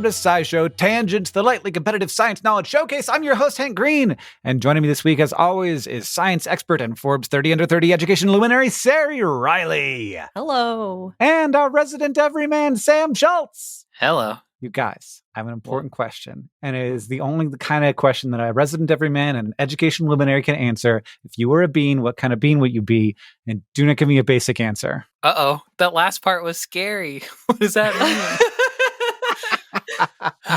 welcome to SciShow, Tangents, the lightly competitive science knowledge showcase. I'm your host, Hank Green, and joining me this week, as always, is science expert and Forbes 30 Under 30 education luminary, Sari Riley. Hello. And our resident everyman, Sam Schultz. Hello. You guys, I have an important question, and it is the kind of question that a resident everyman and an education luminary can answer. If you were a bean, what kind of bean would you be? And do not give me a basic answer. Uh-oh. That last part was scary. What does that mean?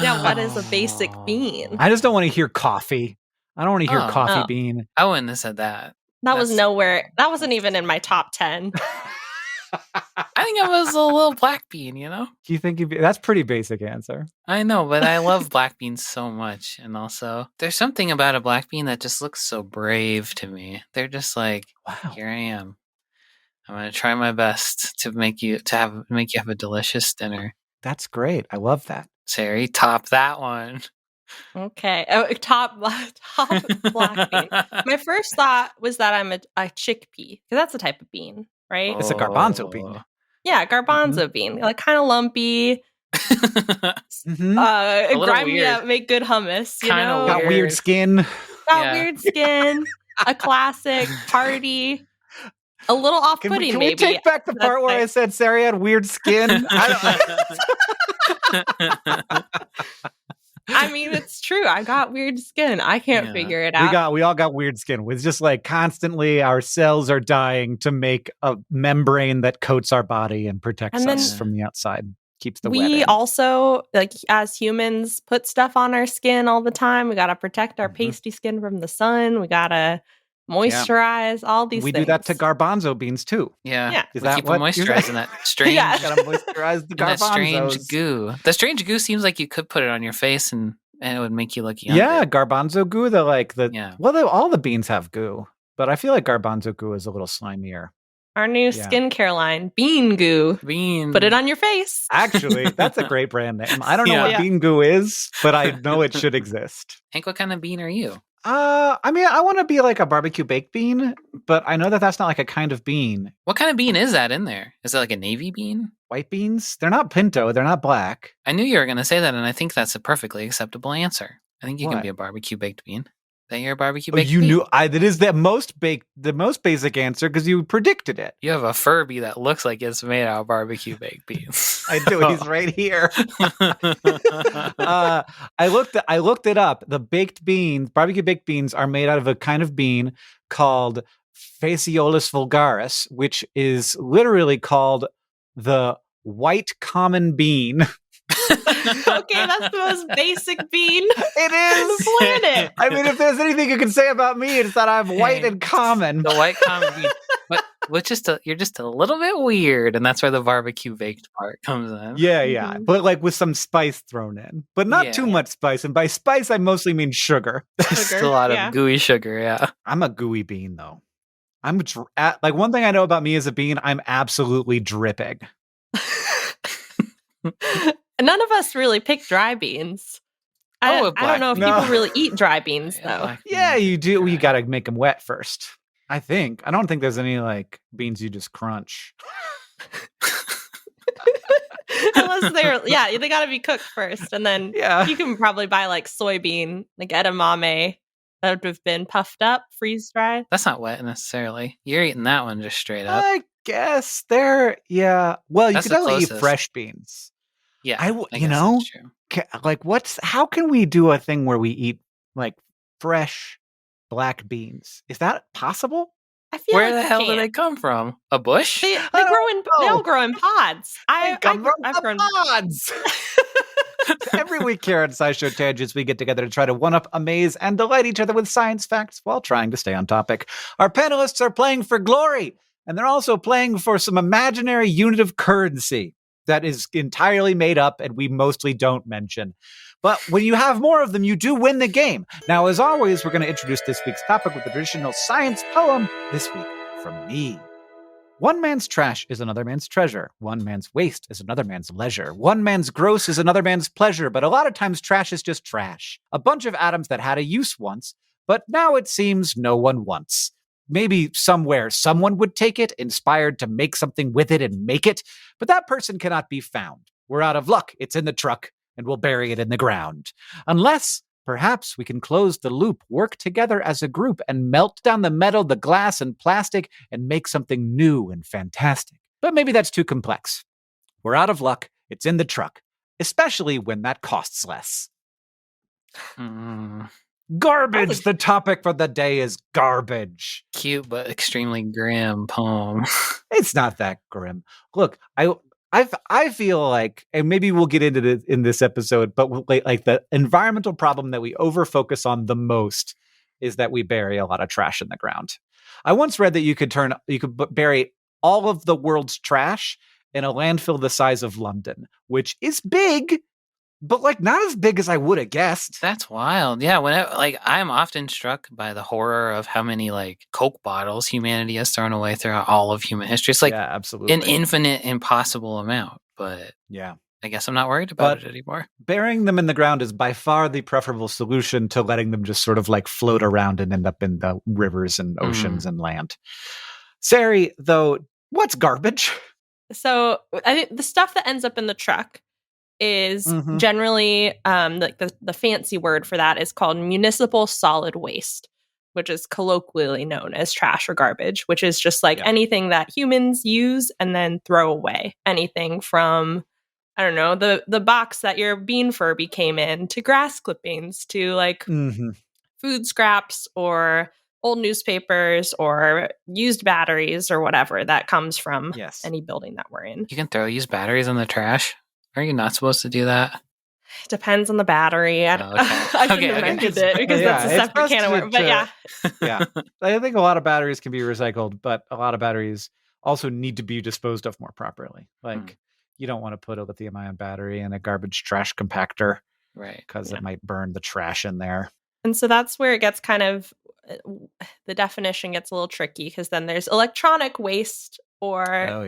Yeah, what is a basic bean? I just don't want to hear coffee. I don't want to hear coffee bean. I wouldn't have said that. That was nowhere. That wasn't even in my top 10. I think it was a little black bean, you know? Do you think that's pretty basic answer? I know, but I love black beans so much. And also, there's something about a black bean that just looks so brave to me. They're just like, wow, here I am. I'm going to try my best to make you have a delicious dinner. That's great. I love that. Sari, top that one. Okay. Top black bean. My first thought was that I'm a chickpea, because that's a type of bean, right? It's a garbanzo bean. Yeah, garbanzo bean. Like kind of lumpy. Grimy up, make good hummus, you know? Got weird skin. Weird skin. A classic party. A little off-putting, can maybe. Can we take back the part where I said Sari had weird skin? I mean, it's true. I got weird skin. I can't figure it out. We all got weird skin. It's just like constantly our cells are dying to make a membrane that coats our body and protects us from the outside. Keeps the wet in. We also, like as humans, put stuff on our skin all the time. We got to protect our pasty skin from the sun. We got to moisturize all these things. We do that to garbanzo beans too. Yeah. Is we that keep what moisturizing that strange gotta moisturize the garbanzos. That strange goo. The strange goo seems like you could put it on your face and it would make you look younger. Yeah, garbanzo goo, all the beans have goo, but I feel like garbanzo goo is a little slimier. Our new skincare line, Bean Goo. Bean. Put it on your face. Actually, that's a great brand name. I don't know what Bean Goo is, but I know it should exist. Hank, what kind of bean are you? I mean, I want to be like a barbecue baked bean, but I know that that's not like a kind of bean. What kind of bean is that in there? Is it like a navy bean? White beans? They're not pinto. They're not black. I knew you were going to say that, and I think that's a perfectly acceptable answer. I think you can be a barbecue baked bean. That you're a barbecue baked bean? You knew that is the most basic anser because you predicted it. You have a Furby that looks like it's made out of barbecue baked beans. I do. He's right here. I looked it up. The barbecue baked beans are made out of a kind of bean called Phaseolus vulgaris, which is literally called the white common bean. Okay, that's the most basic bean. It is. On the planet. I mean, if there's anything you can say about me, it's that I'm white and common. The white common bean. But you're just a little bit weird, and that's where the barbecue baked part comes in. Yeah. Mm-hmm. But like with some spice thrown in, but not too much spice. And by spice, I mostly mean sugar. Just a lot of gooey sugar. Yeah, I'm a gooey bean though. Like one thing I know about me as a bean, I'm absolutely dripping. None of us really pick dry beans. I don't know if people really eat dry beans, though. Yeah, you do. Well, you got to make them wet first. I don't think there's any like beans you just crunch. Unless they got to be cooked first. And then you can probably buy like soybean, like edamame that would have been puffed up, freeze dried. That's not wet necessarily. You're eating that one just straight up. I guess well, you could only eat fresh beans. Yeah, how can we do a thing where we eat like fresh black beans? Is that possible? I feel where the hell do they come from? A bush? They all grow in pods. I've grown pods. Every week here at SciShow Tangents, we get together to try to one-up, amaze, and delight each other with science facts while trying to stay on topic. Our panelists are playing for glory, and they're also playing for some imaginary unit of currency that is entirely made up and we mostly don't mention. But when you have more of them, you do win the game. Now, as always, we're going to introduce this week's topic with the traditional science poem, this week from me. One man's trash is another man's treasure. One man's waste is another man's leisure. One man's gross is another man's pleasure. But a lot of times trash is just trash. A bunch of atoms that had a use once, but now it seems no one wants. Maybe somewhere someone would take it, inspired to make something with it and make it, but that person cannot be found. We're out of luck. It's in the truck. and we'll bury it in the ground. Unless, perhaps, we can close the loop, work together as a group, and melt down the metal, the glass, and plastic, and make something new and fantastic. But maybe that's too complex. We're out of luck. It's in the truck, especially when that costs less. Garbage! The topic for the day is garbage. Cute but extremely grim poem. It's not that grim. Look, I feel like, and maybe we'll get into this in this episode, but like the environmental problem that we overfocus on the most is that we bury a lot of trash in the ground. I once read that you could bury all of the world's trash in a landfill the size of London, which is big, but like not as big as I would have guessed. That's wild. Yeah, I'm often struck by the horror of how many like Coke bottles humanity has thrown away throughout all of human history. It's like absolutely an infinite, impossible amount. But I guess I'm not worried about it anymore. Burying them in the ground is by far the preferable solution to letting them just sort of like float around and end up in the rivers and oceans and land. Sari, though, what's garbage? So I think the stuff that ends up in the truck is generally like the fancy word for that is called municipal solid waste, which is colloquially known as trash or garbage, which is just like anything that humans use and then throw away. Anything from, I don't know, the box that your bean Furby came in, to grass clippings, to like food scraps or old newspapers or used batteries or whatever that comes from any building that we're in. You can throw used batteries in the trash? Are you not supposed to do that? Depends on the battery. I shouldn't have mentioned it because that's a separate can of worms. But I think a lot of batteries can be recycled, but a lot of batteries also need to be disposed of more properly. Like you don't want to put a lithium-ion battery in a garbage trash compactor, right? Because it might burn the trash in there. And so that's where it gets kind of, the definition gets a little tricky, because then there's electronic waste, or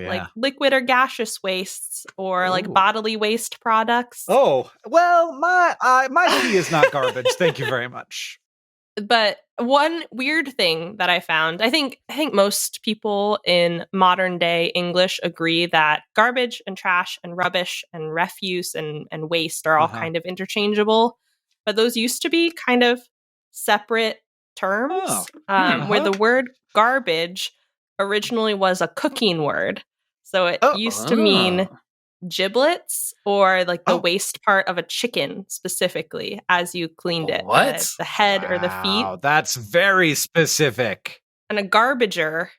like liquid or gaseous wastes, or like bodily waste products. Oh, well, my tea is not garbage. Thank you very much. But one weird thing that I found, I think most people in modern day English agree that garbage and trash and rubbish and refuse and waste are all kind of interchangeable. But those used to be kind of separate terms, where the word garbage originally was a cooking word. So it used to mean giblets, or like the waste part of a chicken specifically as you cleaned it. What? The head or the feet. Wow, that's very specific. And a garbager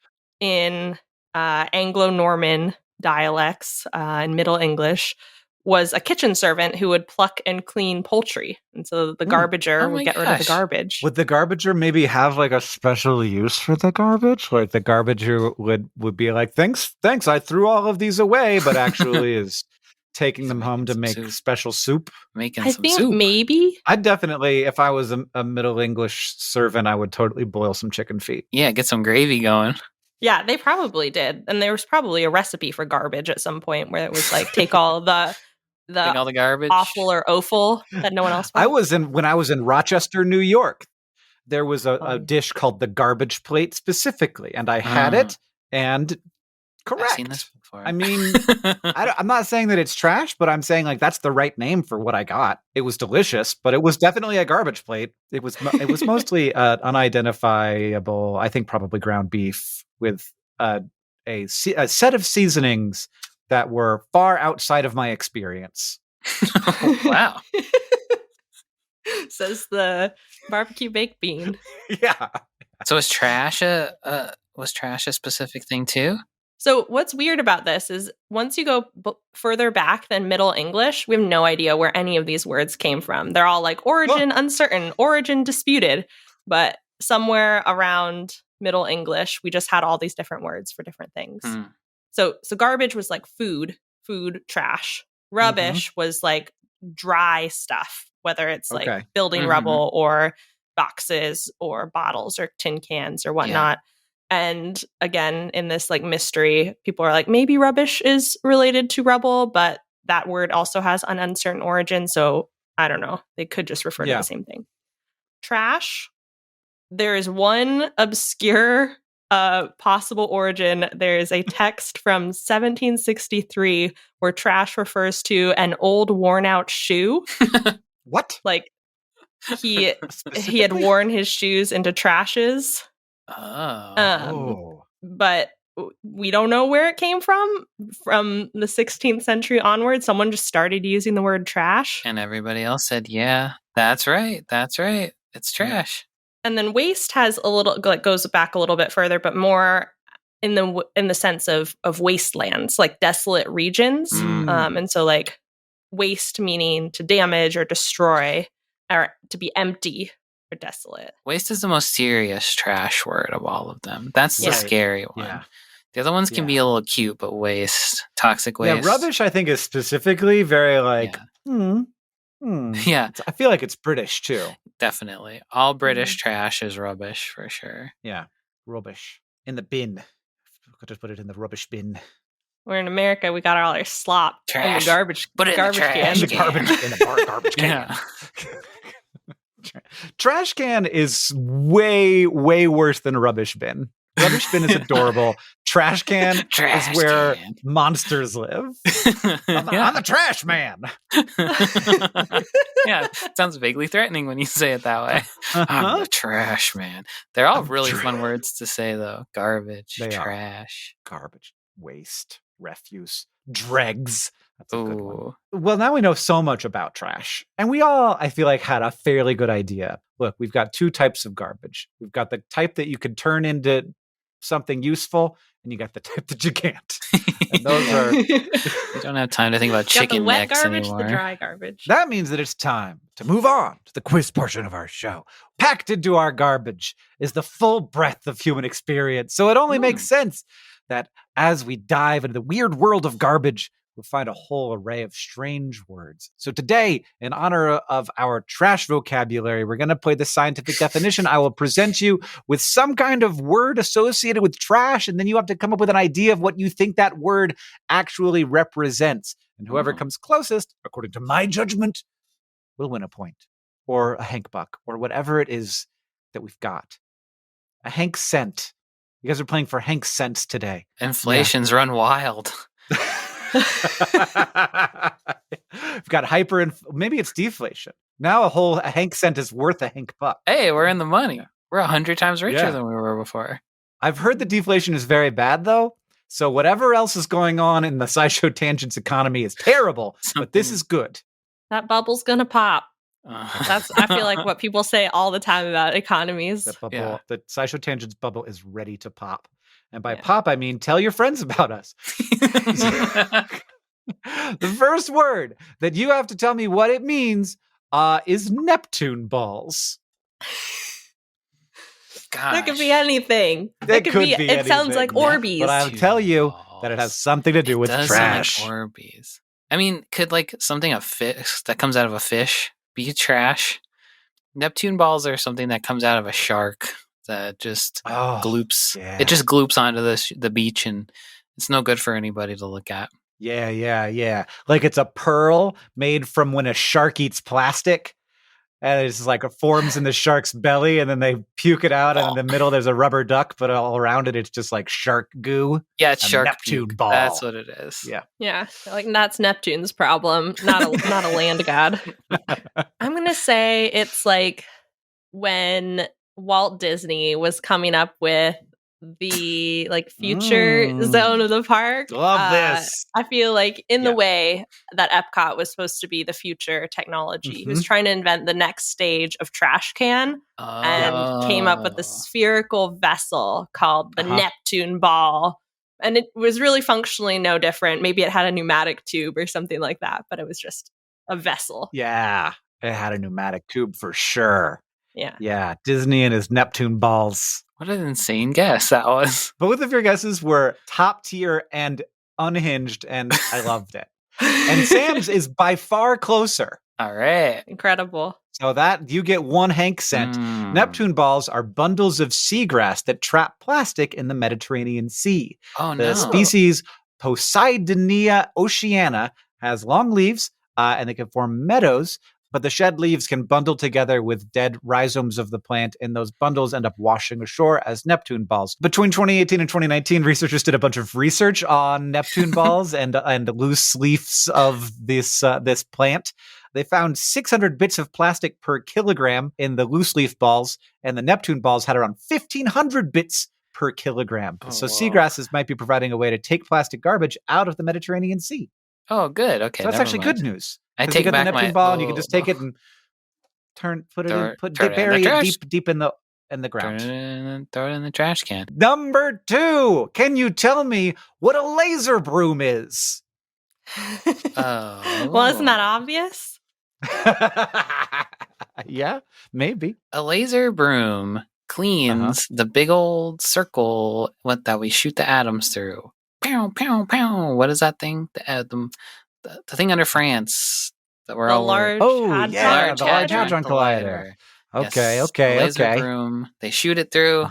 in Anglo-Norman dialects in Middle English was a kitchen servant who would pluck and clean poultry. And so the garbager would get rid of the garbage. Would the garbager maybe have like a special use for the garbage? Like the garbager would be like, thanks, I threw all of these away, but actually is taking them home to make special soup. I think maybe. I'd definitely, if I was a Middle English servant, I would totally boil some chicken feet. Yeah, get some gravy going. Yeah, they probably did. And there was probably a recipe for garbage at some point where it was like, take all the garbage, awful or offal that no one else wants. When I was in Rochester, New York, there was a dish called the garbage plate specifically, and I had it, and correct. I've seen this before. I mean, I'm not saying that it's trash, but I'm saying like that's the right name for what I got. It was delicious, but it was definitely a garbage plate. It was mostly unidentifiable, I think probably ground beef with a set of seasonings that were far outside of my experience. Oh, wow. Says the barbecue baked bean. Yeah. So was trash a specific thing too? So what's weird about this is once you go further back than Middle English, we have no idea where any of these words came from. They're all like origin uncertain, origin disputed. But somewhere around Middle English, we just had all these different words for different things. So garbage was like food, trash. Rubbish was like dry stuff, whether it's like building rubble or boxes or bottles or tin cans or whatnot. And again, in this like mystery, people are like, maybe rubbish is related to rubble, but that word also has an uncertain origin. So I don't know. They could just refer to the same thing. Trash. There is one obscure possible origin, there's a text from 1763 where trash refers to an old worn out shoe. What? Like he had worn his shoes into trashes. But we don't know where it came from. From the 16th century onward, someone just started using the word trash. And everybody else said, yeah, that's right. That's right. It's trash. And then waste has a little, like, goes back a little bit further, but more in the sense of wastelands, like desolate regions. And so like waste meaning to damage or destroy, or to be empty or desolate. Waste is the most serious trash word of all of them. That's the scary one. Yeah. The other ones can be a little cute, but waste, toxic waste. Yeah, rubbish I think is specifically very like, Yeah. I feel like it's British too. Definitely. All British trash is rubbish for sure. Yeah. Rubbish. In the bin. Could just put it in the rubbish bin. We're in America. We got all our slop trash. In the garbage. Put it in the trash can. In the garbage can. Yeah. Trash can is way, way worse than a rubbish bin. Rubbish bin is adorable. Trash can is where monsters live. I'm the trash man. Yeah, it sounds vaguely threatening when you say it that way. I'm the trash man. They're all really fun words to say, though. Garbage, trash. Garbage, waste, refuse, dregs. That's a good one. Well, now we know so much about trash. And we all, I feel like, had a fairly good idea. Look, we've got two types of garbage. We've got the type that you can turn into something useful, and you got the type that you can't. And those are... You don't have time to think about chicken wet necks garbage, anymore. the dry garbage. That means that it's time to move on to the quiz portion of our show. Packed into our garbage is the full breadth of human experience. So it only makes sense that as we dive into the weird world of garbage, we'll find a whole array of strange words. So today, in honor of our trash vocabulary, we're going to play the scientific definition. I will present you with some kind of word associated with trash, and then you have to come up with an idea of what you think that word actually represents. And whoever comes closest, according to my judgment, will win a point, or a Hank buck, or whatever it is that we've got. A Hank cent. You guys are playing for Hank cents today. Inflation's run wild. We've got maybe it's deflation. Now a Hank cent is worth a Hank buck. Hey, we're in the money. We're 100 times richer than we were before. I've heard that deflation is very bad, though. So whatever else is going on in the SciShow Tangents economy is terrible, but this is good. That bubble's gonna pop. That's I feel like what people say all the time about economies. The SciShow Tangents bubble is ready to pop. And by pop, I mean tell your friends about us. The first word that you have to tell me what it means is Neptune Balls. Gosh. That could be anything. It sounds like Orbeez. But I'll tell you that it has something to do with trash. Like Orbeez. I mean, could like something a fish that comes out of a fish be trash? Neptune balls are something that comes out of a shark that just gloops. Yeah. It just gloops onto the beach, and it's no good for anybody to look at. Yeah. Like it's a pearl made from when a shark eats plastic. And it's like it forms in the shark's belly, and then they puke it out, and in the middle there's a rubber duck, but all around it it's just like shark goo. Yeah, it's shark Neptune puke. Ball. That's what it is. Yeah. Like that's Neptune's problem, not a land god. I'm gonna say it's like when Walt Disney was coming up with the like future zone of the park. Love this. I feel like in the way that Epcot was supposed to be the future technology, he was trying to invent the next stage of trash can and came up with the spherical vessel called the Neptune Ball. And it was really functionally no different. Maybe it had a pneumatic tube or something like that, but it was just a vessel. Yeah, it had a pneumatic tube for sure. Yeah, Disney and his Neptune Balls. What an insane guess that was. Both of your guesses were top tier and unhinged, and I loved it. And Sam's is by far closer. All right. Incredible. So that you get one Hank cent. Neptune balls are bundles of seagrass that trap plastic in the Mediterranean Sea. Oh, no. The species Poseidonia oceana has long leaves, and they can form meadows But the shed leaves can bundle together with dead rhizomes of the plant, and those bundles end up washing ashore as Neptune balls. Between 2018 and 2019, researchers did a bunch of research on Neptune balls and loose leaves of this plant. They found 600 bits of plastic per kilogram in the loose leaf balls, and the Neptune balls had around 1,500 bits per kilogram. So seagrasses might be providing a way to take plastic garbage out of the Mediterranean Sea. Oh, good. Okay, so that's actually good news. I take you back the Neptune ball, and you can just take it and bury it deep in the ground. Throw it in the trash can. Number 2. Can you tell me what a laser broom is? Well, isn't that obvious? Yeah, maybe. A laser broom cleans the big old circle that we shoot the atoms through. Pow, pow, pow. What is that thing? The thing under France that we're all large Large Hadron Collider. Okay. Laser broom. They shoot it through,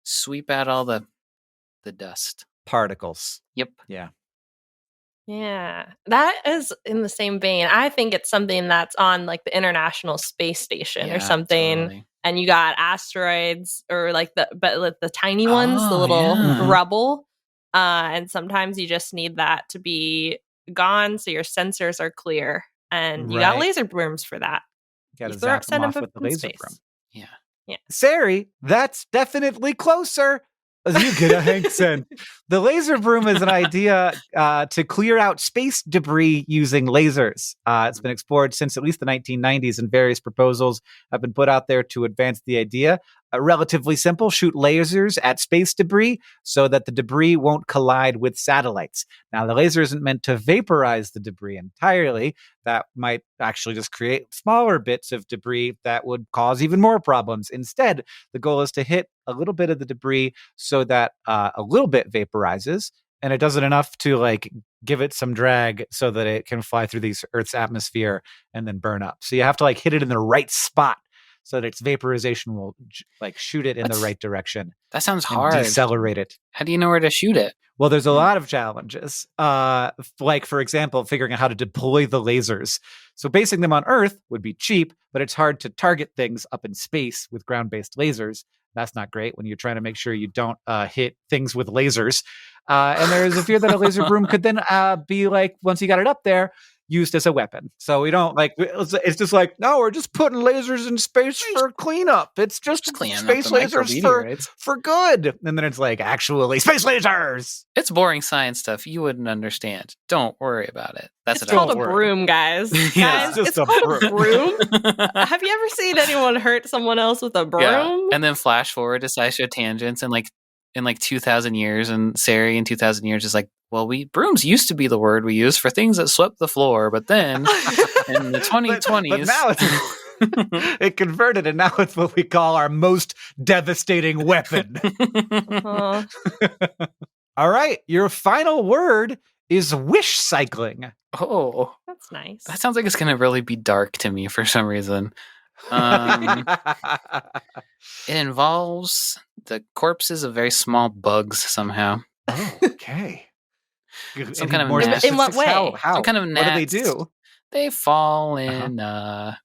sweep out all the dust. Particles. Yep. Yeah. Yeah, that is in the same vein. I think it's something that's on like the International Space Station or something. Totally. And you got asteroids or the tiny ones, the little rubble. And sometimes you just need that to be gone so your sensors are clear. And you got laser brooms for that. You gotta zap them off with the laser broom. Yeah. Sari, that's definitely closer. You get a Hank scent. The laser broom is an idea to clear out space debris using lasers. It's been explored since at least the 1990s, and various proposals have been put out there to advance the idea. Relatively simple, shoot lasers at space debris so that the debris won't collide with satellites. Now, the laser isn't meant to vaporize the debris entirely. That might actually just create smaller bits of debris that would cause even more problems. Instead, the goal is to hit a little bit of the debris so that a little bit vaporizes, and it does it enough to like give it some drag so that it can fly through the Earth's atmosphere and then burn up. So you have to like hit it in the right spot so that its vaporization will like shoot it in the right direction. That sounds hard. Decelerate it. How do you know where to shoot it? Well, there's a lot of challenges. Like, for example, figuring out how to deploy the lasers. So basing them on Earth would be cheap, but it's hard to target things up in space with ground-based lasers. That's not great when you're trying to make sure you don't hit things with lasers. And there's a fear that a laser broom could then be like, once you got it up there, used as a weapon. So we don't like, it's just like, no, we're just putting lasers in space for cleanup. It's just space lasers for good. And then it's like, actually, space lasers. It's boring science stuff you wouldn't understand. Don't worry about it. It's called a broom, guys. Yeah, it's called a broom. Have you ever seen anyone hurt someone else with a broom? Yeah. And then flash forward to SciShow tangents and like in like 2,000 years, and Sari in 2,000 years is like, well, brooms used to be the word we used for things that swept the floor, but then in the 2020s, but now it converted, and now it's what we call our most devastating weapon. All right, your final word is wishcycling. Oh, that's nice. That sounds like it's going to really be dark to me for some reason. It involves the corpses of very small bugs somehow. Oh, okay. Some kind of nest. In what way? How? Some kind of nest. What do they do? They fall in in a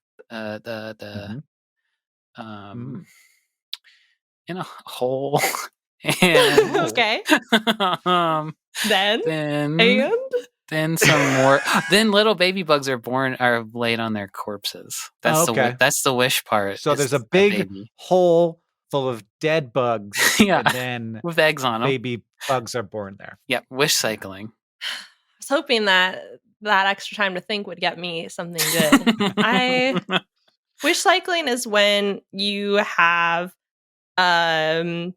hole. And, okay. Then some more. Then little baby bugs are laid on their corpses. That's the wish part. So there's a big hole full of dead bugs. Yeah, and then with eggs on them. Baby bugs are born there. Yeah, Wishcycling. I was hoping that extra time to think would get me something good. Wishcycling is when you have a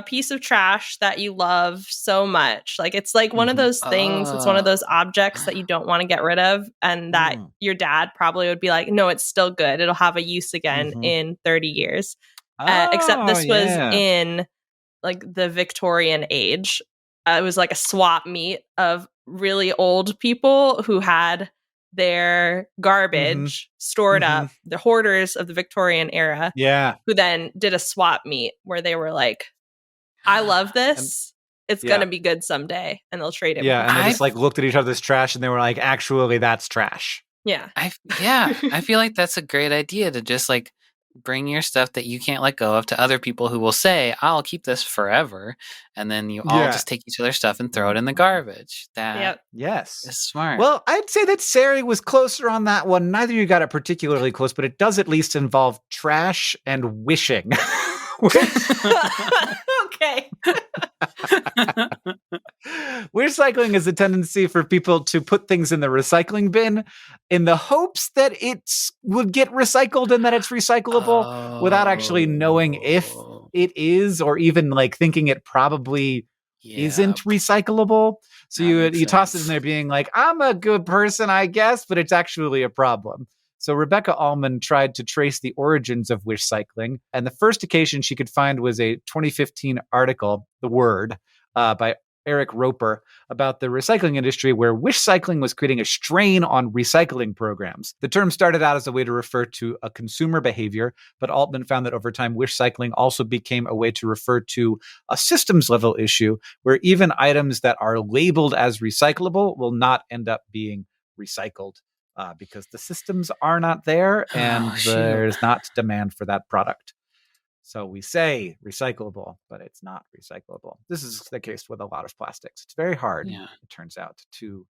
piece of trash that you love so much. Like, it's like one of those things, it's one of those objects that you don't want to get rid of, and that your dad probably would be like, no, it's still good. It'll have a use again in 30 years. Except this was in like the Victorian age. It was like a swap meet of really old people who had their garbage stored up, the hoarders of the Victorian era. Yeah. Who then did a swap meet where they were like, I love this. It's going to be good someday. And they'll trade it. Yeah. And they just like looked at each other's trash and they were like, actually, that's trash. Yeah. I feel like that's a great idea to just like bring your stuff that you can't let go of to other people who will say, I'll keep this forever. And then you all just take each other's stuff and throw it in the garbage. That Yes. is smart. Well, I'd say that Sari was closer on that one. Neither of you got it particularly close, but it does at least involve trash and wishing. Okay. Wishcycling is a tendency for people to put things in the recycling bin in the hopes that it would get recycled and that it's recyclable without actually knowing if it is, or even like thinking it probably isn't recyclable. So you toss it in there being like, I'm a good person, I guess, but it's actually a problem. So Rebecca Allman tried to trace the origins of wishcycling, and the first occasion she could find was a 2015 article, The Word, by Eric Roper, about the recycling industry where wishcycling was creating a strain on recycling programs. The term started out as a way to refer to a consumer behavior, but Altman found that over time, wishcycling also became a way to refer to a systems level issue where even items that are labeled as recyclable will not end up being recycled. Because the systems are not there and there's not demand for that product. So we say recyclable, but it's not recyclable. This is the case with a lot of plastics. It's very hard, it turns out, to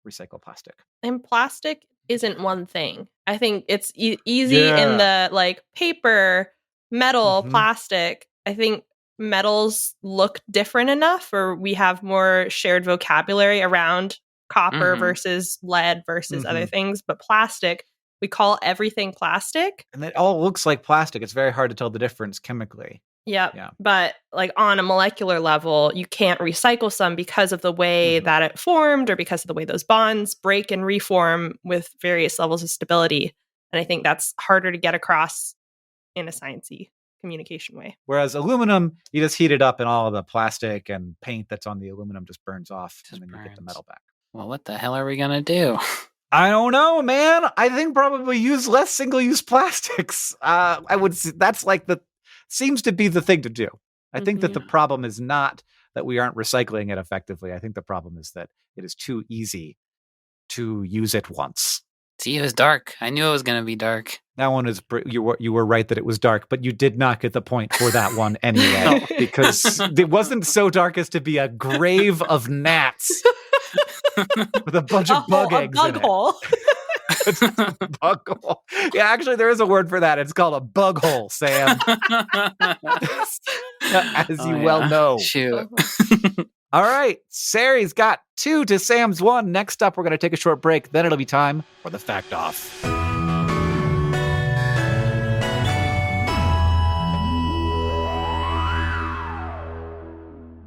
recycle plastic. And plastic isn't one thing. I think it's easy in the like paper, metal, plastic. I think metals look different enough, or we have more shared vocabulary around copper versus lead versus other things. But plastic, we call everything plastic. And it all looks like plastic. It's very hard to tell the difference chemically. Yep. Yeah. But like on a molecular level, you can't recycle some because of the way that it formed or because of the way those bonds break and reform with various levels of stability. And I think that's harder to get across in a sciencey communication way. Whereas aluminum, you just heat it up and all of the plastic and paint that's on the aluminum just burns off and then you get the metal back. Well, what the hell are we going to do? I don't know, man. I think probably use less single-use plastics. I would say that's like seems to be the thing to do. I think that the problem is not that we aren't recycling it effectively. I think the problem is that it is too easy to use it once. See, it was dark. I knew it was going to be dark. That one is, you were right that it was dark, but you did not get the point for that one anyway, because it wasn't so dark as to be a grave of gnats with a bunch of bug eggs in it. Hole. It's a bug hole. Yeah, actually, there is a word for that. It's called a bug hole, Sam. As you well know. Shoot. All right, Sari's got 2 to Sam's 1. Next up, we're going to take a short break. Then it'll be time for the Fact Off.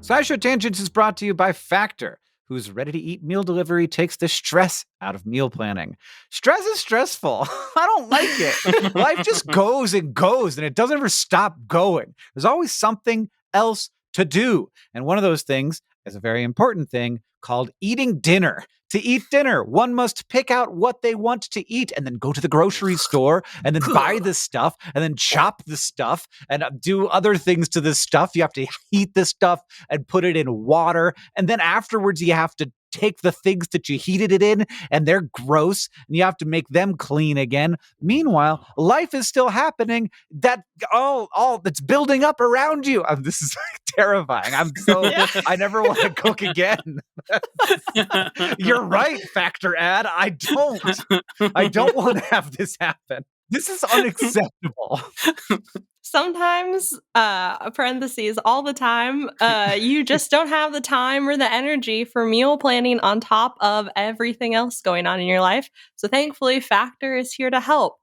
SciShow Tangents is brought to you by Factor, whose ready-to-eat meal delivery takes the stress out of meal planning. Stress is stressful. I don't like it. Life just goes and goes, and it doesn't ever stop going. There's always something else to do. And one of those things is a very important thing called eating dinner. To eat dinner, one must pick out what they want to eat and then go to the grocery store and then buy the stuff and then chop the stuff and do other things to this stuff. You have to heat the stuff and put it in water. And then afterwards, you have to take the things that you heated it in and they're gross and you have to make them clean again. Meanwhile, life is still happening. That all that's building up around you. This is terrifying. I never want to cook again. You're right, Factor ad. I don't want to have this happen. This is unacceptable. Sometimes, parentheses, all the time, you just don't have the time or the energy for meal planning on top of everything else going on in your life. So thankfully, Factor is here to help.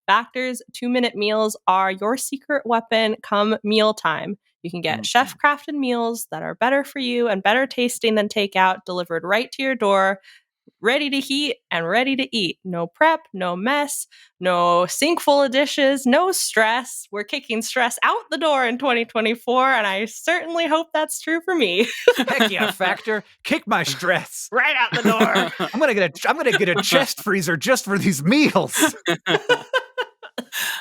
Factor's 2-minute meals are your secret weapon come mealtime. You can get chef-crafted meals that are better for you and better tasting than takeout, delivered right to your door, ready to heat and ready to eat. No prep, no mess, no sink full of dishes, no stress. We're kicking stress out the door in 2024, and I certainly hope that's true for me. Heck yeah, Factor. Kick my stress. Right out the door. I'm gonna get a chest freezer just for these meals.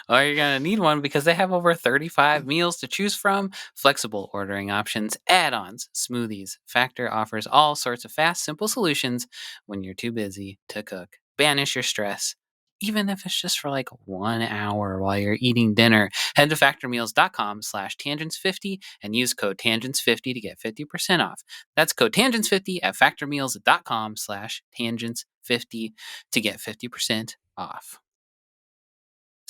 Well, you're going to need one because they have over 35 meals to choose from, flexible ordering options, add-ons, smoothies. Factor offers all sorts of fast, simple solutions when you're too busy to cook. banish your stress, even if it's just for like 1 hour while you're eating dinner. Head to factormeals.com/tangents50 and use code tangents50 to get 50% off. That's code tangents50 at factormeals.com/tangents50 to get 50% off.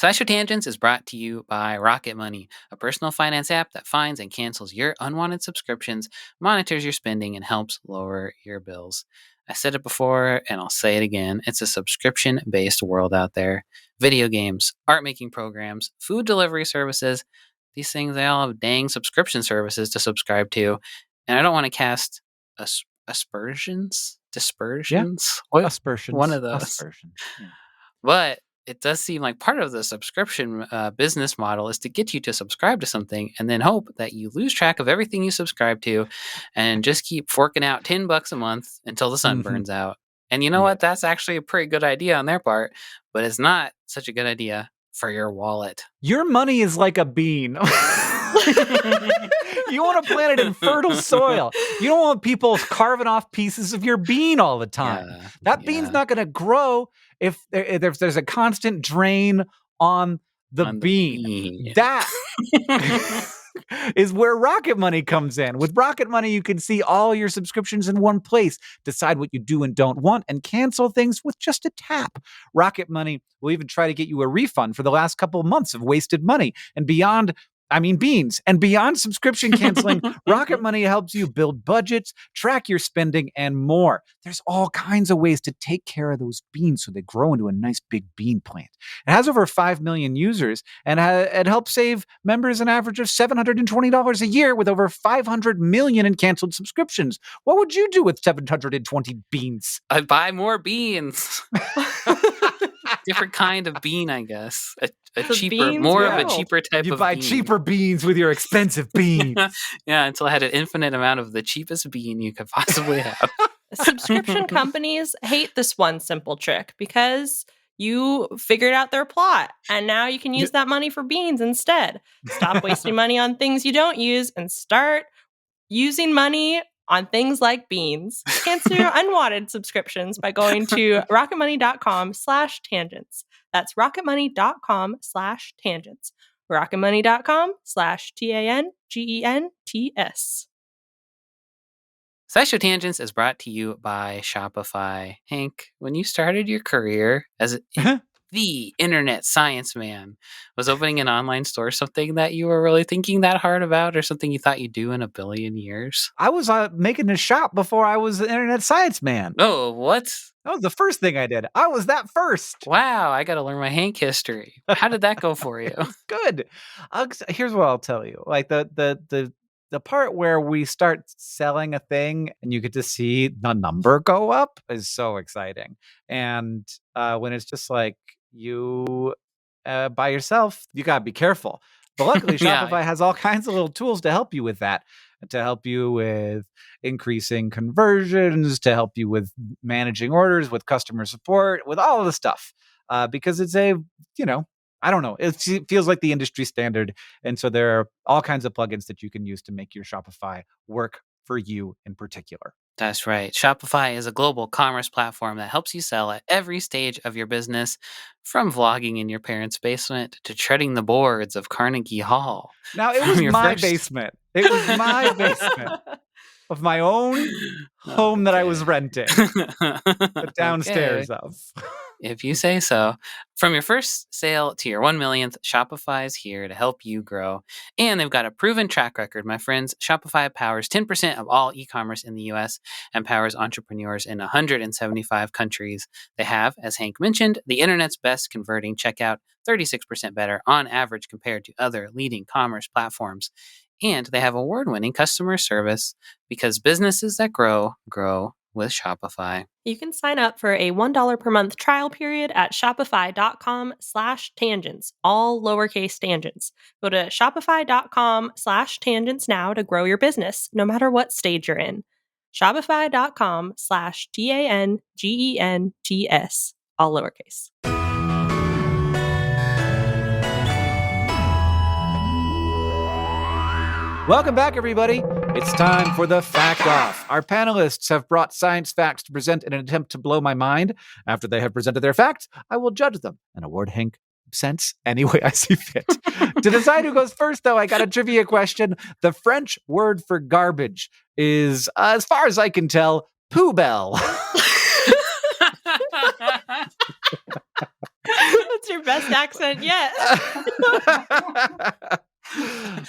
SciShow Tangents is brought to you by Rocket Money, a personal finance app that finds and cancels your unwanted subscriptions, monitors your spending, and helps lower your bills. I said it before, and I'll say it again. It's a subscription-based world out there. Video games, art-making programs, food delivery services. These things, they all have dang subscription services to subscribe to. And I don't want to cast aspersions? Dispersions? What? Aspersions. One of those. Aspersions. Yeah. But it does seem like part of the subscription business model is to get you to subscribe to something and then hope that you lose track of everything you subscribe to and just keep forking out $10 a month until the sun burns out. And you know what? That's actually a pretty good idea on their part, but it's not such a good idea for your wallet. Your money is like a bean. You want to plant it in fertile soil. You don't want people carving off pieces of your bean all the time. That bean's not going to grow if there's a constant drain on the bean. That is where Rocket Money comes in. With Rocket Money, you can see all your subscriptions in one place, decide what you do and don't want, and cancel things with just a tap. Rocket Money will even try to get you a refund for the last couple of months of wasted money. And beyond beans. And beyond subscription canceling, Rocket Money helps you build budgets, track your spending, and more. There's all kinds of ways to take care of those beans so they grow into a nice big bean plant. It has over 5 million users, and it helps save members an average of $720 a year with over 500 million in canceled subscriptions. What would you do with 720 beans? I'd buy more beans. Different kind of bean, I guess. A cheaper, beans, more of a cheaper type you of buy bean. cheaper beans with your expensive beans. Yeah, until I had an infinite amount of the cheapest bean you could possibly have. Subscription companies hate this one simple trick because you figured out their plot and now you can use that money for beans instead. Stop wasting money on things you don't use and start using money on things like beans. Cancel your unwanted subscriptions by going to rocketmoney.com/tangents. That's rocketmoney.com/tangents. rocketmoney.com/tangents. SciShow Tangents is brought to you by Shopify. Hank, when you started your career as the internet science man, was opening an online store something that you were really thinking that hard about, or something you thought you'd do in a billion years? I was making a shop before I was an internet science man. Oh, what? That was the first thing I did. I was that first. Wow, I got to learn my Hank history. How did that go for you? Good. Here's what I'll tell you. Like the part where we start selling a thing and you get to see the number go up is so exciting. And when it's just like you by yourself, you got to be careful. But luckily, Shopify has all kinds of little tools to help you with that, to help you with increasing conversions, to help you with managing orders, with customer support, with all of the stuff. Because it's I don't know. It feels like the industry standard. And so there are all kinds of plugins that you can use to make your Shopify work for you in particular. That's right. Shopify is a global commerce platform that helps you sell at every stage of your business, from vlogging in your parents' basement to treading the boards of Carnegie Hall. Now, it was my basement. It was my basement of my own home that I was renting, the downstairs of. If you say so. From your first sale to your 1 millionth, Shopify is here to help you grow. And they've got a proven track record, my friends. Shopify powers 10% of all e-commerce in the US and powers entrepreneurs in 175 countries. They have, as Hank mentioned, the internet's best converting checkout, 36% better on average compared to other leading commerce platforms. And they have award-winning customer service, because businesses that grow with Shopify. You can sign up for a $1 per month trial period at shopify.com/tangents, all lowercase tangents. Go to shopify.com/tangents now to grow your business, no matter what stage you're in. Shopify.com/tangents, all lowercase. Welcome back, everybody. It's time for the Fact Off. Our panelists have brought science facts to present in an attempt to blow my mind. After they have presented their facts, I will judge them and award Hank cents any way I see fit. To decide who goes first, though, I got a trivia question. The French word for garbage is, as far as I can tell, poubelle. That's your best accent yet.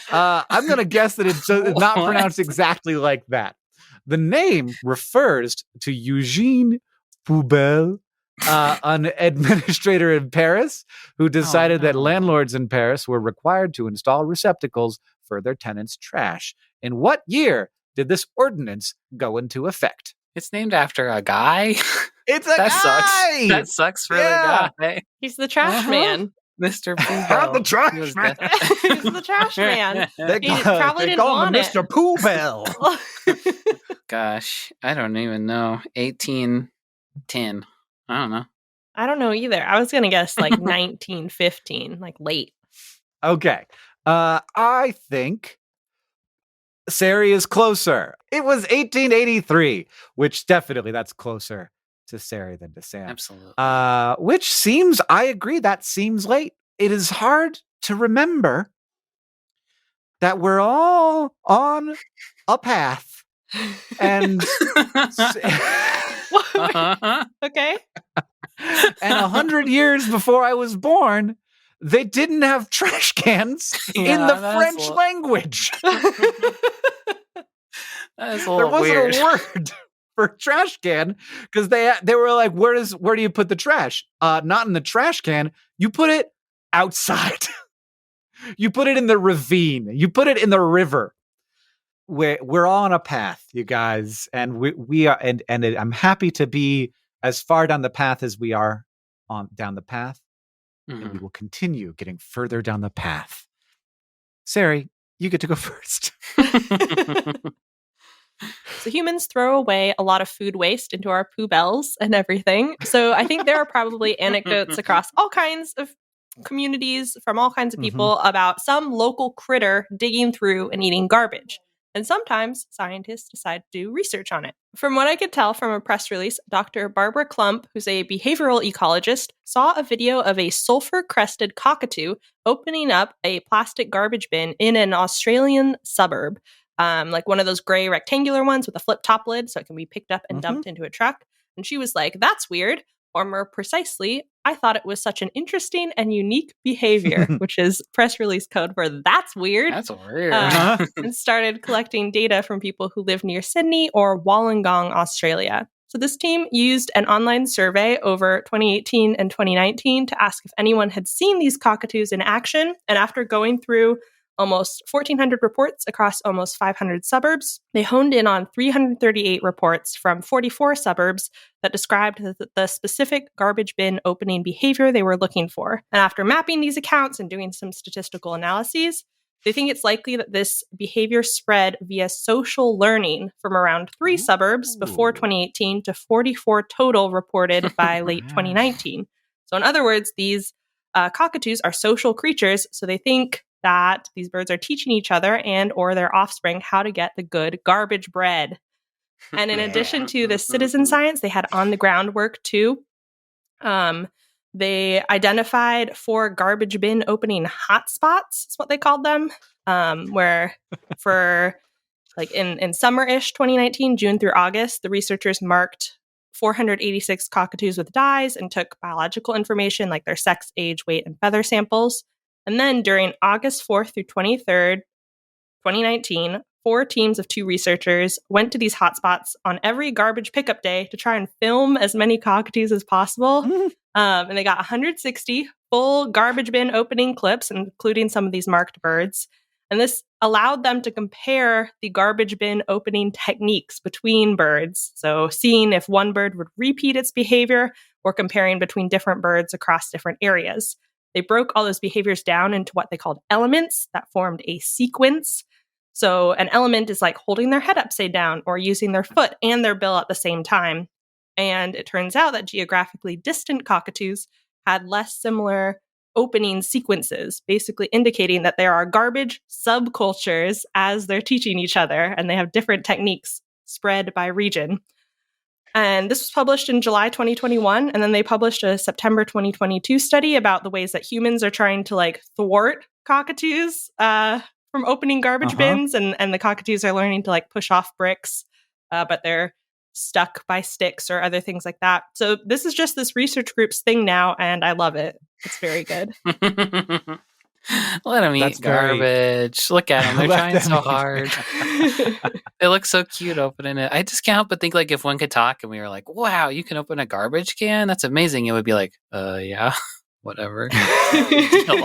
I'm going to guess that it's not pronounced exactly like that. The name refers to Eugene Poubelle, an administrator in Paris who decided that landlords in Paris were required to install receptacles for their tenants' trash. In what year did this ordinance go into effect? It's named after a guy. It's a guy! Sucks. That sucks for the guy. He's the trash man. Mr. Poubelle. The trash man. He's the trash man. They probably didn't call him want it. Mr. Poubelle. Gosh, I don't even know. 1810. I don't know. I don't know either. I was going to guess like 1915, like late. Okay. I think Sari is closer. It was 1883, which definitely that's closer to Sari than to Sam. Absolutely. Which seems, I agree, that seems late. It is hard to remember that we're all on a path. And Okay. And 100 years before I was born, they didn't have trash cans in the French language. That is a There little wasn't weird. a word for trash can because they were like, where do you put the trash? Not in the trash can. You put it outside. You put it in the ravine. You put it in the river. We're all on a path, you guys, and we are, and I'm happy to be as far down the path as we are down the path, and we will continue getting further down the path. Sari, you get to go first. So humans throw away a lot of food waste into our poubelles and everything. So I think there are probably anecdotes across all kinds of communities from all kinds of people about some local critter digging through and eating garbage. And sometimes scientists decide to do research on it. From what I could tell from a press release, Dr. Barbara Klump, who's a behavioral ecologist, saw a video of a sulfur-crested cockatoo opening up a plastic garbage bin in an Australian suburb, like one of those gray rectangular ones with a flip-top lid so it can be picked up and dumped into a truck. And she was like, that's weird. Or more precisely, I thought it was such an interesting and unique behavior, which is press release code for that's weird. That's weird. And started collecting data from people who live near Sydney or Wollongong, Australia. So this team used an online survey over 2018 and 2019 to ask if anyone had seen these cockatoos in action. And after going through almost 1,400 reports across almost 500 suburbs, they honed in on 338 reports from 44 suburbs that described the specific garbage bin opening behavior they were looking for. And after mapping these accounts and doing some statistical analyses, they think it's likely that this behavior spread via social learning from around 3 suburbs before 2018 to 44 total reported by late 2019. So in other words, these cockatoos are social creatures, so they think that these birds are teaching each other and or their offspring how to get the good garbage bread. And in addition to the citizen science, they had on-the-ground work too. They identified 4 garbage bin opening hotspots, is what they called them, where for like in summer-ish 2019, June through August, the researchers marked 486 cockatoos with dyes and took biological information like their sex, age, weight, and feather samples. And then during August 4th through 23rd, 2019, 4 teams of 2 researchers went to these hotspots on every garbage pickup day to try and film as many cockatoos as possible. And they got 160 full garbage bin opening clips, including some of these marked birds. And this allowed them to compare the garbage bin opening techniques between birds. So seeing if one bird would repeat its behavior or comparing between different birds across different areas. They broke all those behaviors down into what they called elements that formed a sequence. So an element is like holding their head upside down or using their foot and their bill at the same time. And it turns out that geographically distant cockatoos had less similar opening sequences, basically indicating that there are garbage subcultures as they're teaching each other, and they have different techniques spread by region. And this was published in July 2021, and then they published a September 2022 study about the ways that humans are trying to like thwart cockatoos from opening garbage bins, and the cockatoos are learning to like push off bricks, but they're stuck by sticks or other things like that. So this is just this research group's thing now, and I love it. It's very good. Let them eat garbage. Look at them. They're trying so hard. It looks so cute opening it. I just can't help but think, like, if one could talk and we were like, wow, you can open a garbage can? That's amazing. It would be like, yeah, whatever.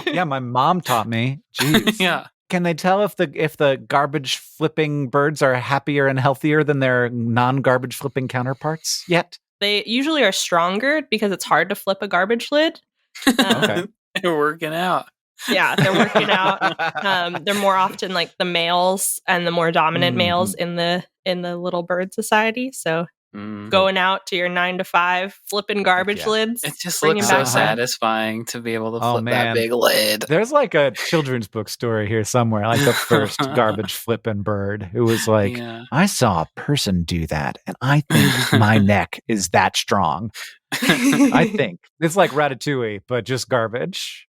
Yeah, my mom taught me. Jeez. Yeah. Can they tell if the garbage flipping birds are happier and healthier than their non-garbage flipping counterparts yet? They usually are stronger because it's hard to flip a garbage lid. Okay. They're working out. Yeah, they're working out. They're more often like the males and the more dominant males in the little bird society. So going out to your 9 to 5, flipping garbage lids. It just looks so satisfying to be able to flip that big lid. There's like a children's book story here somewhere, like the first garbage flipping bird who was like, I saw a person do that, and I think my neck is that strong. I think. It's like Ratatouille, but just garbage.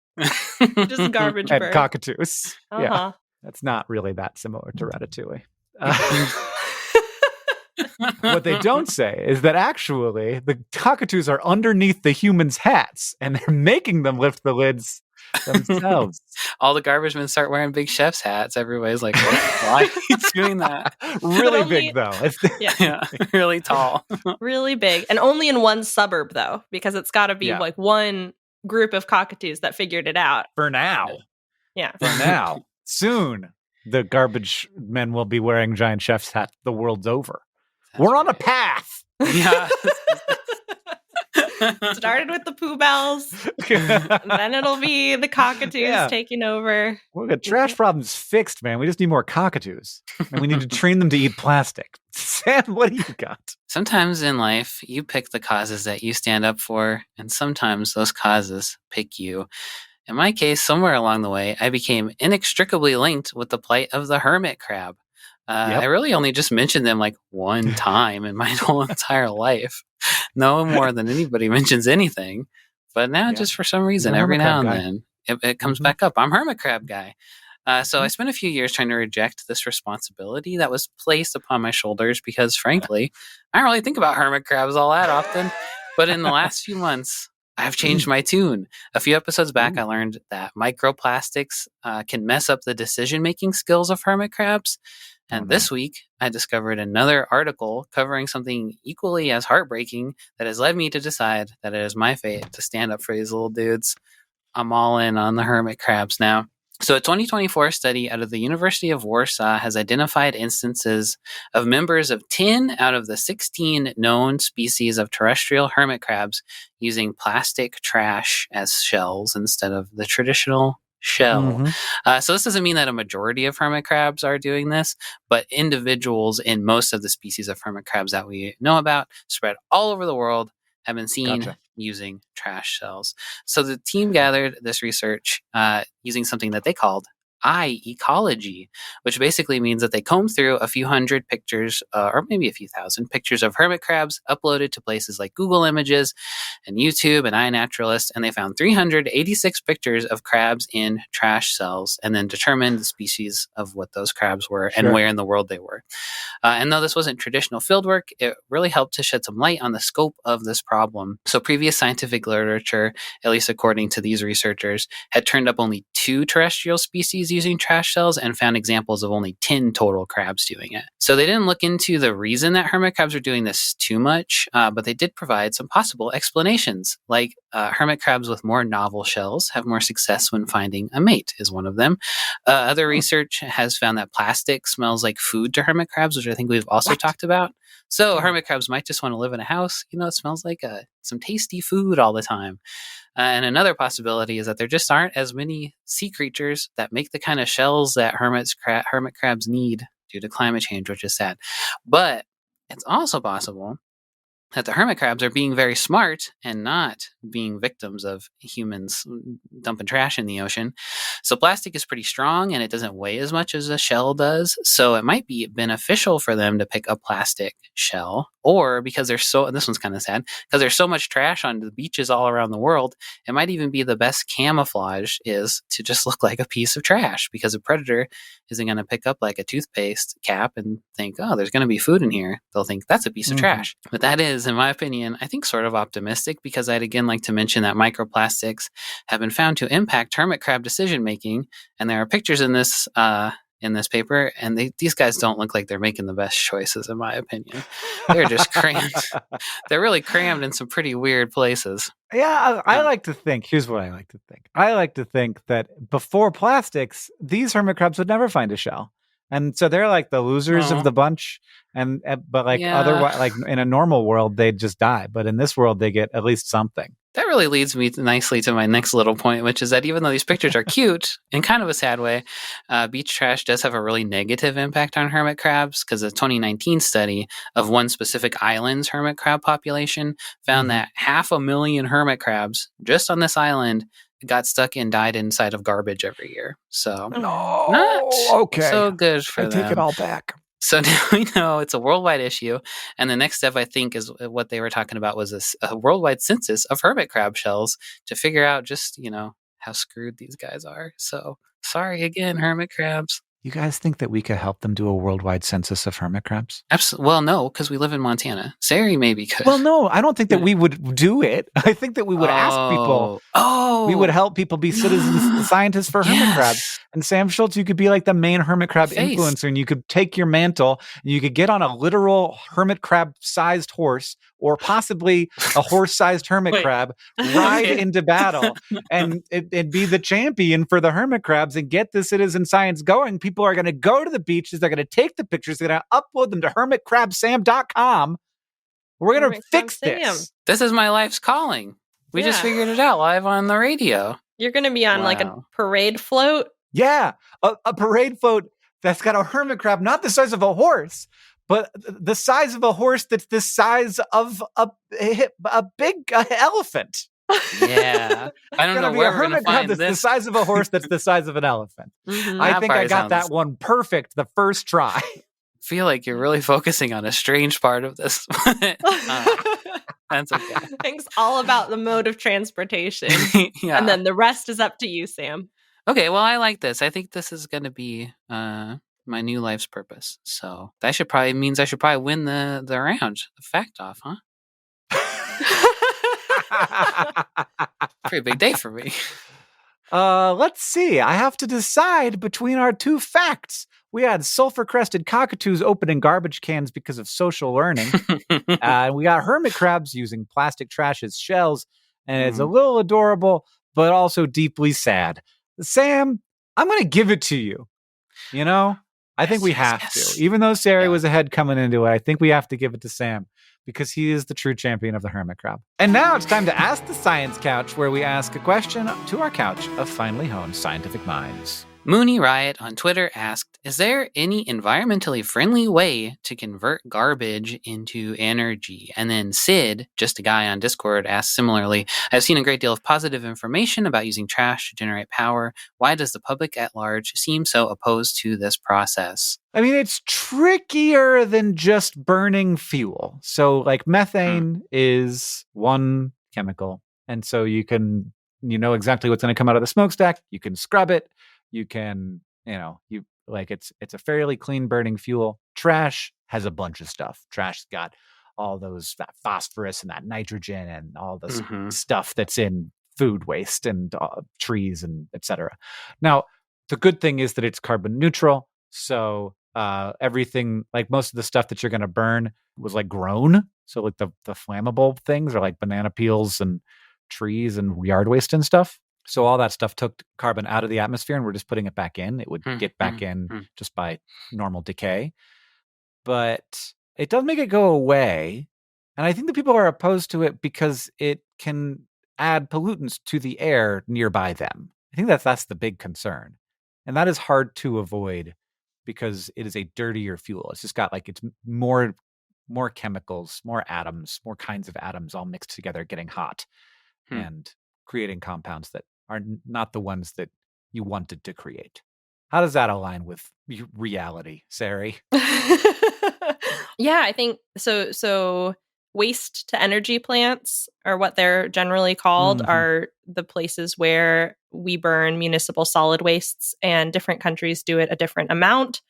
Just garbage and bird. Cockatoos. Yeah, that's not really that similar to Ratatouille. What they don't say is that actually the cockatoos are underneath the humans' hats, and they're making them lift the lids themselves. All the garbage men start wearing big chef's hats. Everybody's like, why are you doing that? Really big, though. Yeah, really tall. Really big. And only in one suburb, though, because it's got to be like one group of cockatoos that figured it out. For now. Yeah. For now. Soon, the garbage men will be wearing giant chef's hats the world's over. We're on a path. Yeah. Started with the Poubelles, then it'll be the cockatoos taking over. Well, the trash problem's fixed, man. We just need more cockatoos, and we need to train them to eat plastic. Sam, what do you got? Sometimes in life, you pick the causes that you stand up for, and sometimes those causes pick you. In my case, somewhere along the way, I became inextricably linked with the plight of the hermit crab. I really only just mentioned them like one time in my whole entire life. No more than anybody mentions anything. But now just for some reason, every now and then, it comes back up. I'm hermit crab guy. So I spent a few years trying to reject this responsibility that was placed upon my shoulders because, frankly, I don't really think about hermit crabs all that often. But in the last few months, I've changed my tune. A few episodes back, I learned that microplastics can mess up the decision-making skills of hermit crabs. And this week, I discovered another article covering something equally as heartbreaking that has led me to decide that it is my fate to stand up for these little dudes. I'm all in on the hermit crabs now. So a 2024 study out of the University of Warsaw has identified instances of members of 10 out of the 16 known species of terrestrial hermit crabs using plastic trash as shells instead of the traditional shell. So this doesn't mean that a majority of hermit crabs are doing this, but individuals in most of the species of hermit crabs that we know about spread all over the world have been seen using trash shells. So the team gathered this research using something that they called eye ecology, which basically means that they combed through a few hundred pictures, or maybe a few thousand pictures of hermit crabs uploaded to places like Google Images and YouTube and iNaturalist, and they found 386 pictures of crabs in trash cells and then determined the species of what those crabs were and where in the world they were. And though this wasn't traditional fieldwork, it really helped to shed some light on the scope of this problem. So previous scientific literature, at least according to these researchers, had turned up only 2 terrestrial species using trash cells and found examples of only 10 total crabs doing it. So they didn't look into the reason that hermit crabs are doing this too much, but they did provide some possible explanations, like hermit crabs with more novel shells have more success when finding a mate is one of them. Other research has found that plastic smells like food to hermit crabs, which I think we've also talked about. So hermit crabs might just want to live in a house. You know, it smells like some tasty food all the time. And another possibility is that there just aren't as many sea creatures that make the kind of shells that hermit crabs need due to climate change, which is sad. But it's also possible that the hermit crabs are being very smart and not being victims of humans dumping trash in the ocean. So plastic is pretty strong and it doesn't weigh as much as a shell does. So it might be beneficial for them to pick a plastic shell, or because there's so, and this one's kind of sad, because there's so much trash on the beaches all around the world, it might even be the best camouflage is to just look like a piece of trash, because a predator isn't going to pick up like a toothpaste cap and think, oh, there's going to be food in here. They'll think that's a piece of trash. But that is, in my opinion, I think sort of optimistic, because I'd again like to mention that microplastics have been found to impact hermit crab decision making. And there are pictures in this paper, and these guys don't look like they're making the best choices, in my opinion. They're just crammed. They're really crammed in some pretty weird places. Yeah, I like to think, here's what I like to think. I like to think that before plastics, these hermit crabs would never find a shell. And so they're like the losers of the bunch. But like otherwise, like in a normal world, they'd just die. But in this world, they get at least something. That really leads me nicely to my next little point, which is that even though these pictures are cute in kind of a sad way, beach trash does have a really negative impact on hermit crabs, because a 2019 study of one specific island's hermit crab population found that 500,000 hermit crabs just on this island got stuck and died inside of garbage every year. So not so good for them. I take it all back. So now we know it's a worldwide issue. And the next step, I think, is what they were talking about was a worldwide census of hermit crab shells to figure out just, how screwed these guys are. So sorry again, hermit crabs. You guys think that we could help them do a worldwide census of hermit crabs? Absolutely. Well, no, because we live in Montana. Sari maybe could. Well, no, I don't think that we would do it. I think that we would ask people. We would help people be citizen scientists for hermit crabs. And Sam Schultz, you could be like the main hermit crab influencer, and you could take your mantle and you could get on a literal hermit crab-sized horse, or possibly a horse-sized hermit crab, ride into battle and be the champion for the hermit crabs and get the citizen science going. People are going to go to the beaches. They're going to take the pictures. They're going to upload them to hermitcrabsam.com. We're going to fix this. This is my life's calling. We just figured it out live on the radio. You're going to be on like a parade float. Yeah, a parade float that's got a hermit crab, not the size of a horse, but the size of a horse that's the size of a big elephant. Yeah. I don't know where we're going to find this. That's the size of a horse that's the size of an elephant. I think I got that one perfect the first try. I feel like you're really focusing on a strange part of this. That's okay. I think it's all about the mode of transportation. And then the rest is up to you, Sam. Okay, well, I like this. I think this is going to be my new life's purpose. So that means I should probably win the round, the fact off, huh? Pretty big day for me. Let's see. I have to decide between our two facts. We had sulfur-crested cockatoos opening garbage cans because of social learning. We got hermit crabs using plastic trash as shells. And it's a little adorable, but also deeply sad. Sam, I'm going to give it to you. I think we have to. Even though Sari was ahead coming into it, I think we have to give it to Sam, because he is the true champion of the hermit crab. And now it's time to Ask the Science Couch, where we ask a question to our couch of finely honed scientific minds. Mooney Riot on Twitter asked, is there any environmentally friendly way to convert garbage into energy? And then Sid, just a guy on Discord, asked similarly, I've seen a great deal of positive information about using trash to generate power. Why does the public at large seem so opposed to this process? I mean, it's trickier than just burning fuel. So like methane is one chemical. And so you know exactly what's going to come out of the smokestack. You can scrub it. You can, it's a fairly clean burning fuel. Trash has a bunch of stuff. Trash's got all that phosphorus and that nitrogen and all this stuff that's in food waste and trees and etc. Now, the good thing is that it's carbon neutral. So everything, like most of the stuff that you're going to burn was like grown. So like the flammable things are like banana peels and trees and yard waste and stuff. So all that stuff took carbon out of the atmosphere and we're just putting it back in. It would get back in just by normal decay. But it does make it go away. And I think that people are opposed to it because it can add pollutants to the air nearby them. I think that's the big concern. And that is hard to avoid because it is a dirtier fuel. It's just got it's more more chemicals, more atoms, more kinds of atoms all mixed together, getting hot and creating compounds that are not the ones that you wanted to create. How does that align with reality, Sari? Yeah, I think so. So waste to energy plants, or what they're generally called, are the places where we burn municipal solid wastes, and different countries do it a different amount.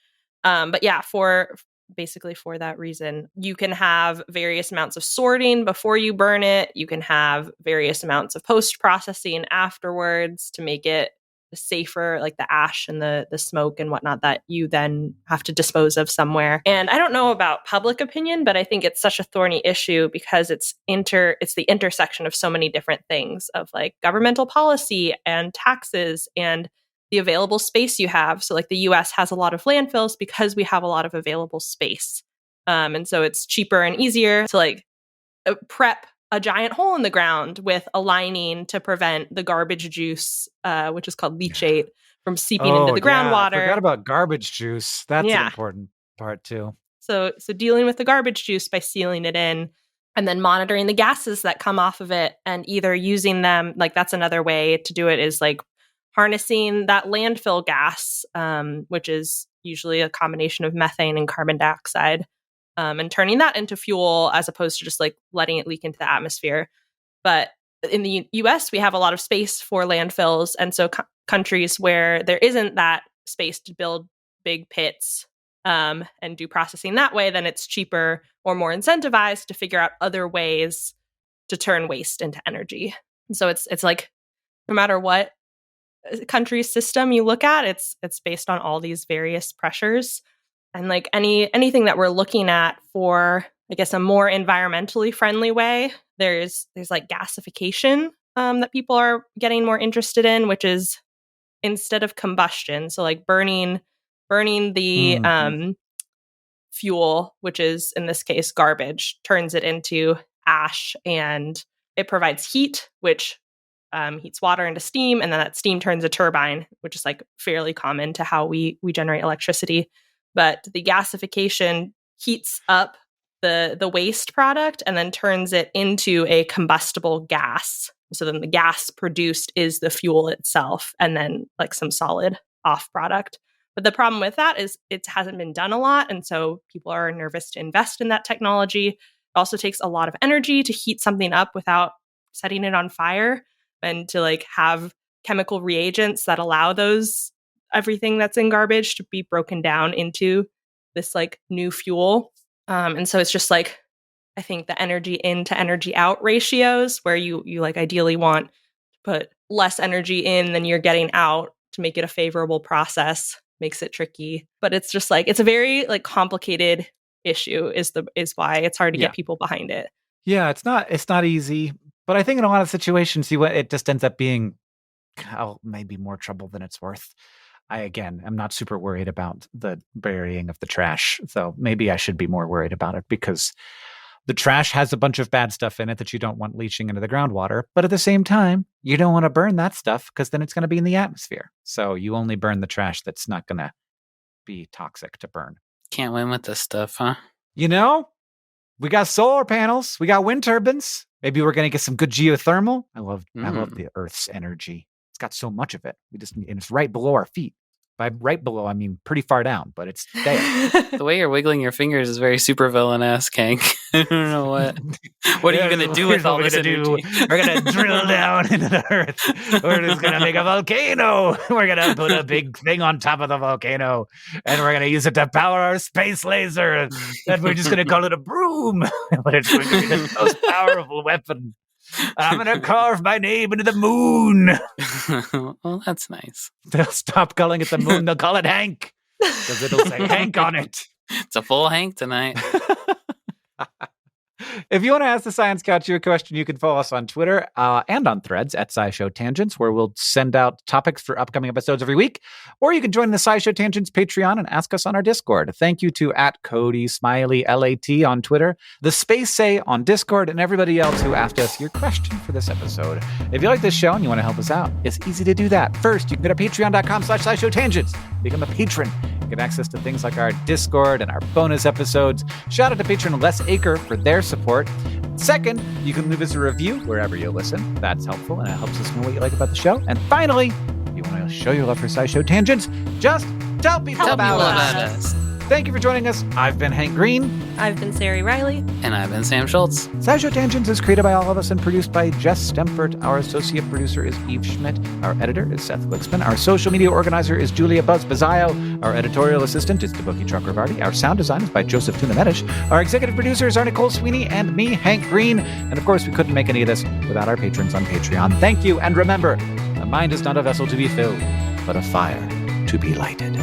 But yeah, for that reason, you can have various amounts of sorting before you burn it. You can have various amounts of post-processing afterwards to make it safer, like the ash and the smoke and whatnot that you then have to dispose of somewhere. And I don't know about public opinion, but I think it's such a thorny issue because it's the intersection of so many different things, of like governmental policy and taxes and the available space you have. So like the US has a lot of landfills because we have a lot of available space. And so it's cheaper and easier to like prep a giant hole in the ground with a lining to prevent the garbage juice, which is called leachate, from seeping into the groundwater. I forgot about garbage juice. That's an important part too. So dealing with the garbage juice by sealing it in, and then monitoring the gases that come off of it, and either using them, like that's another way to do it, is like harnessing that landfill gas, which is usually a combination of methane and carbon dioxide, and turning that into fuel as opposed to just like letting it leak into the atmosphere. But in the US, we have a lot of space for landfills. And so countries where there isn't that space to build big pits and do processing that way, then it's cheaper or more incentivized to figure out other ways to turn waste into energy. And so it's like no matter what country's system you look at, it's based on all these various pressures. And like anything that we're looking at for, I guess, a more environmentally friendly way, there's like gasification that people are getting more interested in, which is instead of combustion, so like burning the fuel, which is in this case garbage, turns it into ash, and it provides heat, which heats water into steam, and then that steam turns a turbine, which is like fairly common to how we generate electricity. But the gasification heats up the waste product and then turns it into a combustible gas. So then the gas produced is the fuel itself, and then like some solid off product. But the problem with that is it hasn't been done a lot, and so people are nervous to invest in that technology. It also takes a lot of energy to heat something up without setting it on fire, and to like have chemical reagents that allow everything that's in garbage to be broken down into this like new fuel. And so it's just like, I think the energy in to energy out ratios, where you like ideally want to put less energy in than you're getting out to make it a favorable process, makes it tricky. But it's just like, it's a very like complicated issue is why it's hard to get people behind it. Yeah, it's not easy. But I think in a lot of situations, it just ends up being maybe more trouble than it's worth. I'm not super worried about the burying of the trash, so maybe I should be more worried about it, because the trash has a bunch of bad stuff in it that you don't want leaching into the groundwater. But at the same time, you don't want to burn that stuff because then it's going to be in the atmosphere. So you only burn the trash that's not going to be toxic to burn. Can't win with this stuff, huh? You know, we got solar panels, we got wind turbines. Maybe we're going to get some good geothermal. I love the Earth's energy. It's got so much of it. And it's right below our feet. By right below, I mean pretty far down, but it's there. The way you're wiggling your fingers is very supervillain-esque, Hank. I don't know what. What are you going to do with all this energy? We're going to drill down into the earth. We're just going to make a volcano. We're going to put a big thing on top of the volcano, and we're going to use it to power our space laser. And we're just going to call it a broom. But it's going to be the most powerful weapon. I'm going to carve my name into the moon. Well, that's nice. They'll stop calling it the moon. They'll call it Hank, because it'll say Hank on it. It's a full Hank tonight. If you want to ask the Science Couch a question, you can follow us on Twitter and on Threads at SciShow Tangents, where we'll send out topics for upcoming episodes every week. Or you can join the SciShow Tangents Patreon and ask us on our Discord. Thank you to @CodySmileyLAT on Twitter, the Space Say on Discord, and everybody else who asked us your question for this episode. If you like this show and you want to help us out, it's easy to do that. First, you can go to patreon.com/SciShow Tangents. Become a patron. You get access to things like our Discord and our bonus episodes. Shout out to patron Les Aker for their support. Second, you can leave us a review wherever you listen. That's helpful, and it helps us know what you like about the show. And finally, if you want to show your love for SciShow Tangents, just tell people about us. Thank you for joining us. I've been Hank Green. I've been Sari Riley. And I've been Sam Schultz. SciShow Tangents is created by all of us and produced by Jess Stempert. Our associate producer is Eve Schmidt. Our editor is Seth Lixman. Our social media organizer is Julia Buzz Bazzaio. Our editorial assistant is Debuki Chakravarti. Our sound design is by Joseph Tunamedish. Our executive producers are Nicole Sweeney and me, Hank Green. And of course, we couldn't make any of this without our patrons on Patreon. Thank you. And remember, a mind is not a vessel to be filled, but a fire to be lighted.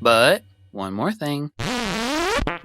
But one more thing.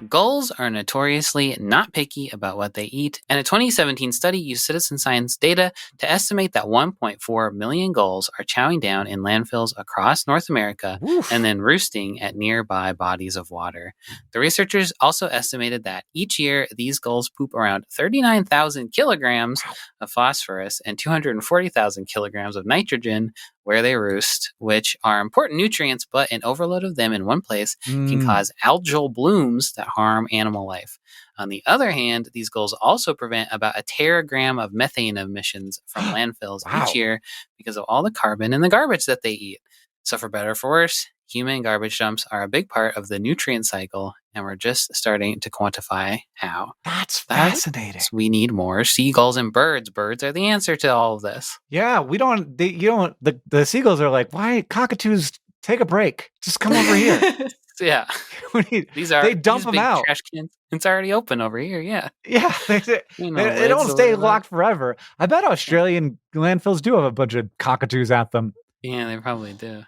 Gulls are notoriously not picky about what they eat, and a 2017 study used citizen science data to estimate that 1.4 million gulls are chowing down in landfills across North America and then roosting at nearby bodies of water. The researchers also estimated that each year these gulls poop around 39,000 kilograms of phosphorus and 240,000 kilograms of nitrogen where they roost, which are important nutrients, but an overload of them in one place can cause algal blooms that harm animal life. On the other hand, these gulls also prevent about a teragram of methane emissions from landfills each year because of all the carbon in the garbage that they eat. So for better or for worse, human garbage dumps are a big part of the nutrient cycle, and we're just starting to quantify how. That's fascinating. We need more seagulls and birds. Birds are the answer to all of this. Yeah, the seagulls are like, why cockatoos take a break? Just come over here. Yeah. They dump them big out. Trash cans. It's already open over here. Yeah. Yeah. They don't stay locked forever. I bet Australian landfills do have a bunch of cockatoos at them. Yeah, they probably do.